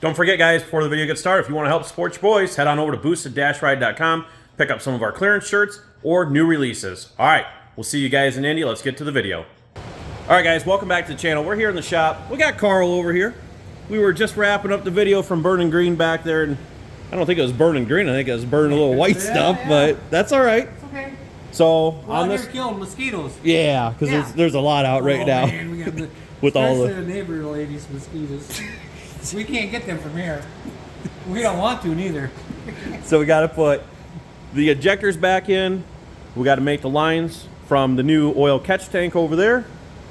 Don't forget, guys, before the video gets started, if you want to help support your boys, head on over to boosted.ride.com, pick up some of our clearance shirts or new releases. All right, we'll see you guys in Indy. Let's get to the video. All right, guys, welcome back to the channel. We're here in the shop. We got Carl over here. We were just wrapping up the video from Burning Green back there, and I don't think it was burning green. I think it was burning a little white stuff, but that's all right. It's okay. So on this, killing mosquitoes. Yeah, because there's a lot out right now. Man, we got the, with all the neighbor ladies' mosquitoes. We can't get them from here. We don't want to neither. So we got to put the injectors back in. We got to make the lines from the new oil catch tank over there,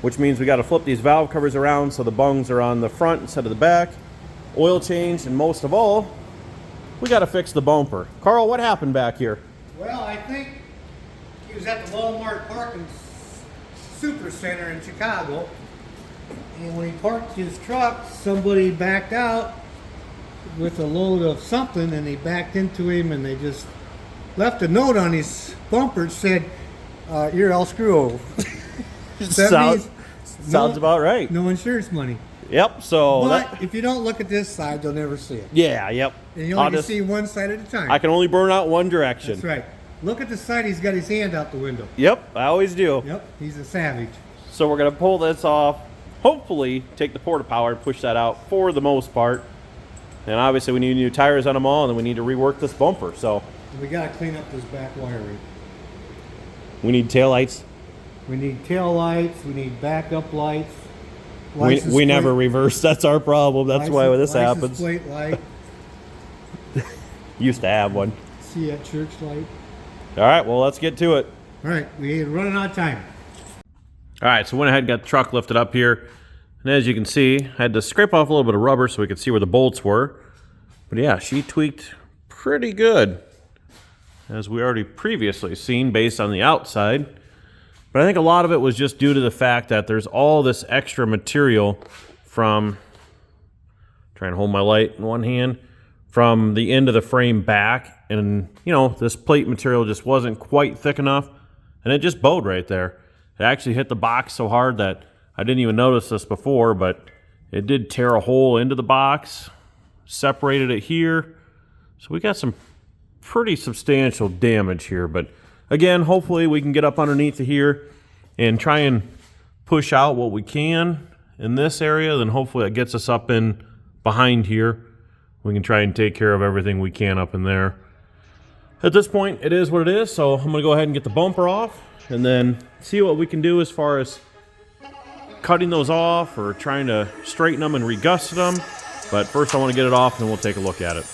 which means we got to flip these valve covers around so the bungs are on the front instead of the back. Oil change, and most of all, we got to fix the bumper. Carl, what happened back here? Well, I think he was at the Walmart parking super center in Chicago, and when he parked his truck, somebody backed out with a load of something, and they backed into him, and they just left a note on his bumper that said, "You're all screw." Sounds about right. No insurance money. Yep. So, but if you don't look at this side, you'll never see it. Yeah. Yep. And you only can see one side at a time. I can only burn out one direction. That's right. Look at the side. He's got his hand out the window. Yep. I always do. Yep. He's a savage. So we're gonna pull this off. Hopefully, take the porta power and push that out for the most part. And obviously, we need new tires on them all, and then we need to rework this bumper. So we gotta clean up this back wiring. We need tail lights. We need tail lights. We need backup lights. We never reverse. That's our problem. That's why this happens. Plate light. Used to have one. See that church light. All right. Well, let's get to it. All right. We're running out of time. All right. So went ahead and got the truck lifted up here, and as you can see, I had to scrape off a little bit of rubber so we could see where the bolts were. But yeah, she tweaked pretty good, as we already previously seen based on the outside. But I think a lot of it was just due to the fact that there's all this extra material from, trying to hold my light in one hand, from the end of the frame back. And, you know, this plate material just wasn't quite thick enough. And it just bowed right there. It actually hit the box so hard that I didn't even notice this before, but it did tear a hole into the box, separated it here. So we got some pretty substantial damage here. But again, hopefully we can get up underneath of here and try and push out what we can in this area. Then hopefully it gets us up in behind here. We can try and take care of everything we can up in there. At this point, it is what it is. So I'm gonna go ahead and get the bumper off and then see what we can do as far as cutting those off or trying to straighten them and regusset them. But first I want to get it off and then we'll take a look at it.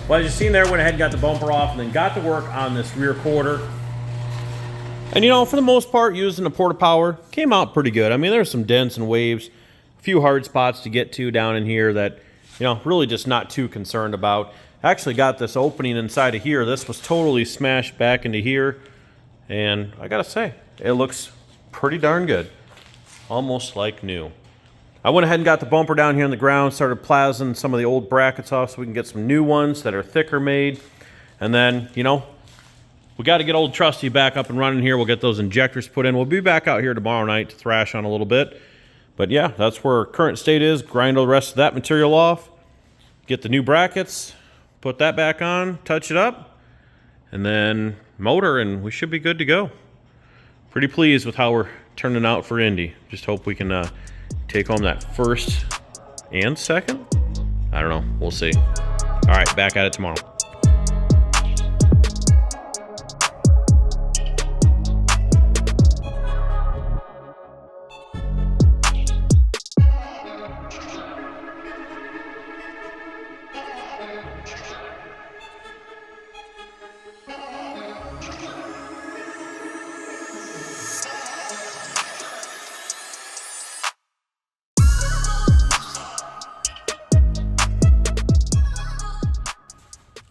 Well, as you've seen there, went ahead and got the bumper off and then got to work on this rear quarter. And you know, for the most part, using the porta power came out pretty good. I mean, there's some dents and waves, a few hard spots to get to down in here that, you know, really just not too concerned about. Actually got this opening inside of here. This was totally smashed back into here. And I gotta say, it looks pretty darn good. Almost like new. I went ahead and got the bumper down here on the ground, started plasming some of the old brackets off so we can get some new ones that are thicker made. And then, you know, we got to get old Trusty back up and running here. We'll get those injectors put in. We'll be back out here tomorrow night to thrash on a little bit. But yeah, that's where current state is. Grind all the rest of that material off, get the new brackets, put that back on, touch it up, and then motor, and we should be good to go. Pretty pleased with how we're turning out for Indy. Just hope we can take home that first and second. I don't know. We'll see. All right, back at it tomorrow.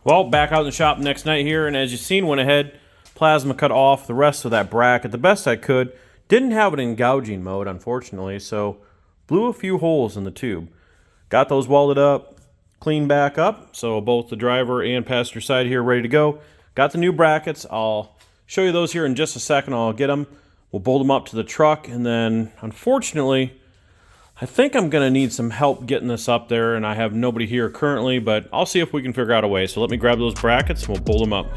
Well, back out in the shop next night here, and as you've seen, went ahead, plasma cut off the rest of that bracket the best I could. Didn't have it in gouging mode, unfortunately, so blew a few holes in the tube. Got those welded up, cleaned back up, so both the driver and passenger side here ready to go. Got the new brackets. I'll show you those here in just a second. I'll get them. We'll bolt them up to the truck, and then, unfortunately, I think I'm going to need some help getting this up there, and I have nobody here currently, but I'll see if we can figure out a way. So let me grab those brackets, and we'll bolt them up.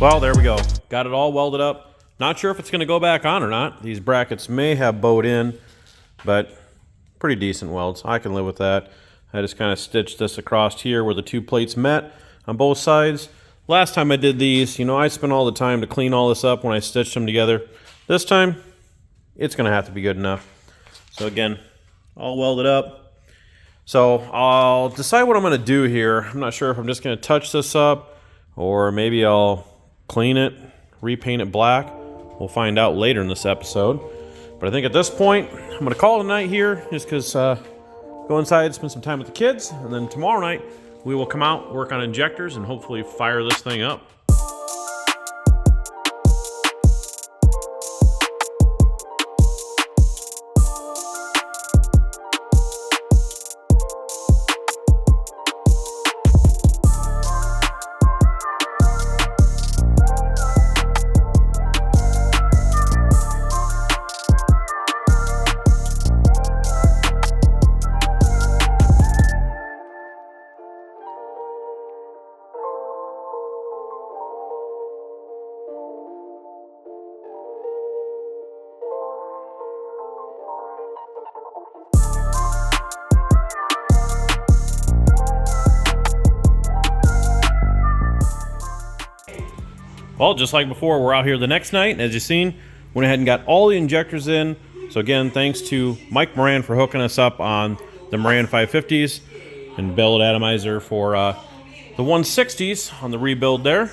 Well, there we go. Got it all welded up. Not sure if it's going to go back on or not. These brackets may have bowed in, but pretty decent welds. I can live with that. I just kind of stitched this across here where the two plates met on both sides. Last time I did these, you know, I spent all the time to clean all this up when I stitched them together. This time, it's going to have to be good enough. So again, all welded up. So I'll decide what I'm going to do here. I'm not sure if I'm just going to touch this up or maybe I'll clean it, repaint it black. We'll find out later in this episode. But I think at this point, I'm going to call it a night here just because go inside, spend some time with the kids, and then tomorrow night we will come out, work on injectors, and hopefully fire this thing up. Well, just like before, we're out here the next night, and as you've seen, went ahead and got all the injectors in. So again, thanks to Mike Moran for hooking us up on the Moran 550s and billet atomizer for the 160s on the rebuild there.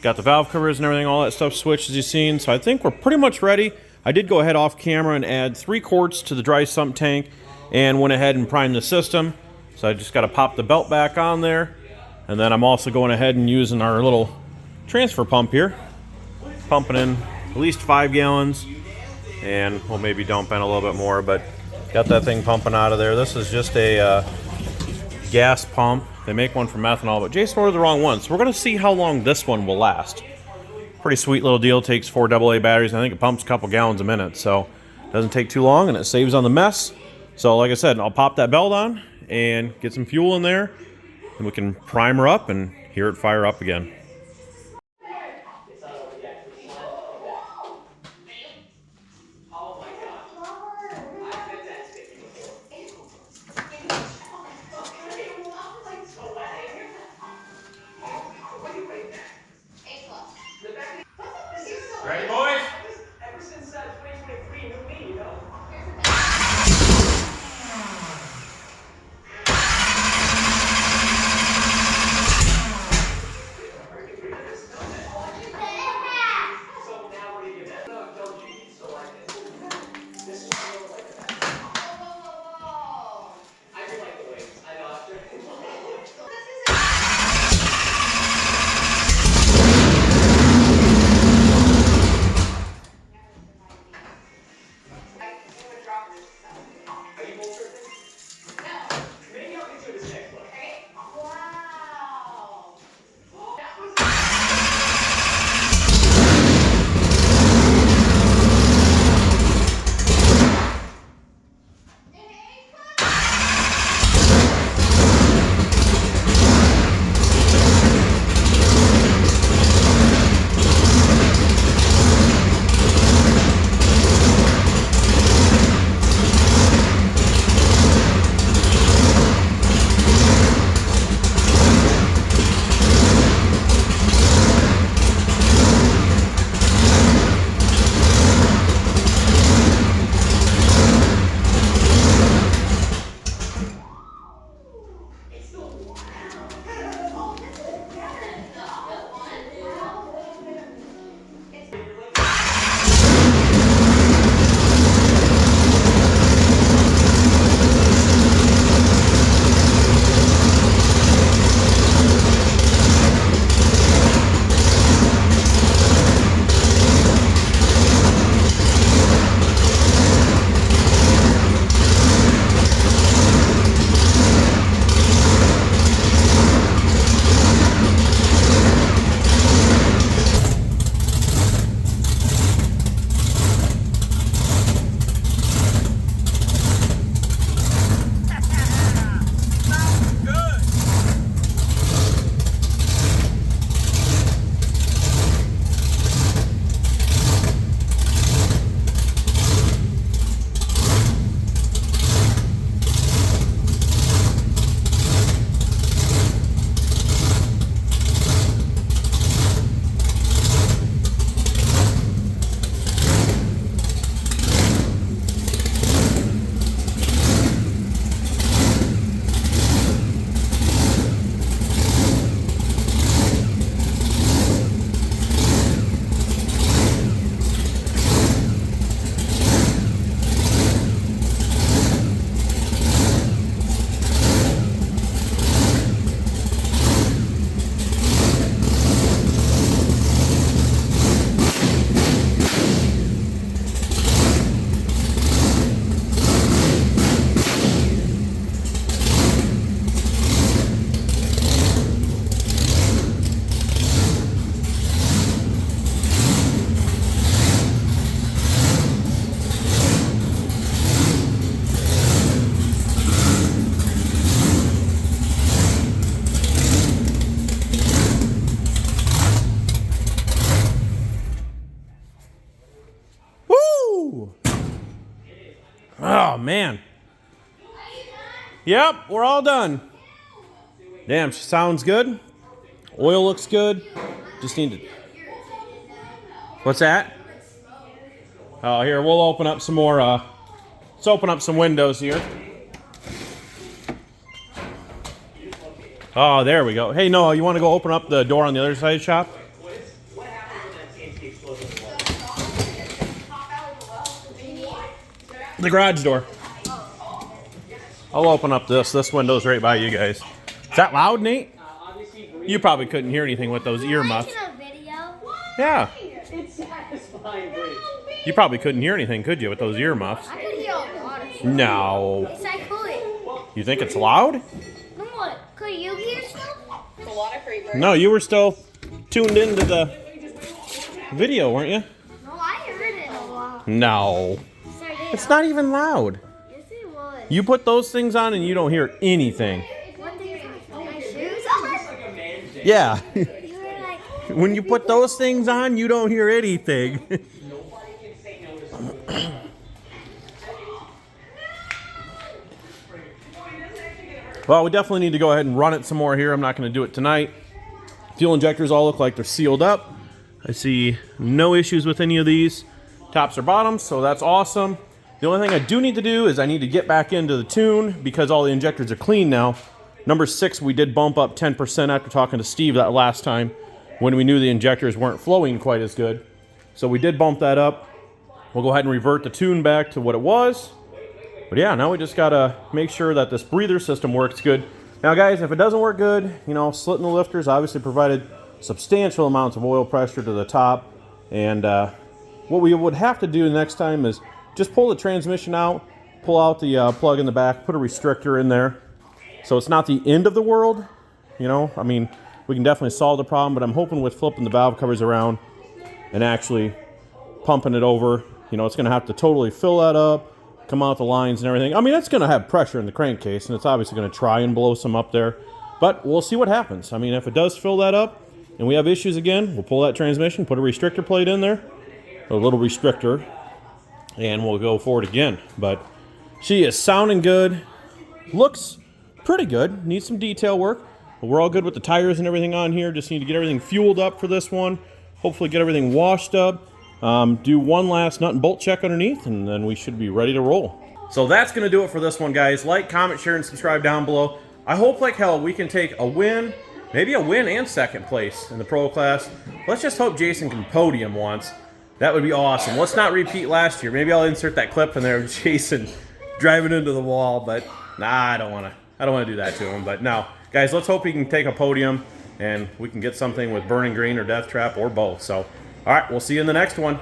Got the valve covers and everything, all that stuff switched as you've seen. So I think we're pretty much ready. I did go ahead off camera and add 3 quarts to the dry sump tank and went ahead and primed the system. So I just got to pop the belt back on there. And then I'm also going ahead and using our little transfer pump here, pumping in at least 5 gallons, and we'll maybe dump in a little bit more, but got that thing pumping out of there. This is just a gas pump. They make one for methanol, but Jason ordered the wrong one, so we're going to see how long this one will last. Pretty sweet little deal. Takes 4 AA batteries. I think it pumps a couple gallons a minute, so it doesn't take too long, and it saves on the mess. So like I said, I'll pop that belt on and get some fuel in there, and we can prime her up and hear it fire up again. Ready, boys? Ever since 2023, you me, you know. Yep, we're all done. Damn, she sounds good. Oil looks good. Just need to... What's that? Oh, here, we'll open up some more, let's open up some windows here. Oh, there we go. Hey, Noah, you want to go open up the door on the other side of the shop? The garage door. I'll open up this. This window's right by you guys. Is that loud, Nate? You probably couldn't hear anything with those earmuffs. Yeah. It's satisfying, Bree. You probably couldn't hear anything, could you, with those earmuffs? I could hear a lot of stuff. No. Yes, I could. You think it's loud? No, what? Could you hear stuff? It's a lot of creepers. No, you were still tuned into the video, weren't you? No, I heard it a lot. No. Yes, I did. It's not even loud. Yes, it was. You put those things on and you don't hear anything. What things? My shoes on? Yeah. You were like, When you put those things on, you don't hear anything. Well, we definitely need to go ahead and run it some more here. I'm not going to do it tonight. Fuel injectors all look like they're sealed up. I see no issues with any of these, tops or bottoms, so that's awesome. The only thing I do need to do is I need to get back into the tune because all the injectors are clean now. Number 6, we did bump up 10% after talking to Steve that last time when we knew the injectors weren't flowing quite as good. So we did bump that up. We'll go ahead and revert the tune back to what it was. But yeah, now we just gotta make sure that this breather system works good. Now guys, if it doesn't work good, you know, slitting the lifters obviously provided substantial amounts of oil pressure to the top. And what we would have to do next time is just pull the transmission out, pull out the plug in the back, put a restrictor in there. So it's not the end of the world, you know. I mean, we can definitely solve the problem, but I'm hoping with flipping the valve covers around and actually pumping it over, you know, it's gonna have to totally fill that up, come out the lines and everything. I mean, it's going to have pressure in the crankcase, and it's obviously going to try and blow some up there. But we'll see what happens. I mean, if it does fill that up and we have issues again, we'll pull that transmission, put a restrictor plate in there, a little restrictor, and we'll go forward again. But she is sounding good. Looks pretty good. Needs some detail work. But we're all good with the tires and everything on here. Just need to get everything fueled up for this one. Hopefully get everything washed up. Do one last nut and bolt check underneath, and then we should be ready to roll. So that's going to do it for this one, guys. Like, comment, share, and subscribe down below. I hope like hell we can take a win, maybe a win and second place in the pro class. Let's just hope Jason can podium once. That would be awesome. Let's not repeat last year. Maybe I'll insert that clip in there of Jason driving into the wall, but nah, I don't want to do that to him. But no, guys, let's hope he can take a podium and we can get something with Burning Green or Death Trap or both. So, all right, we'll see you in the next one.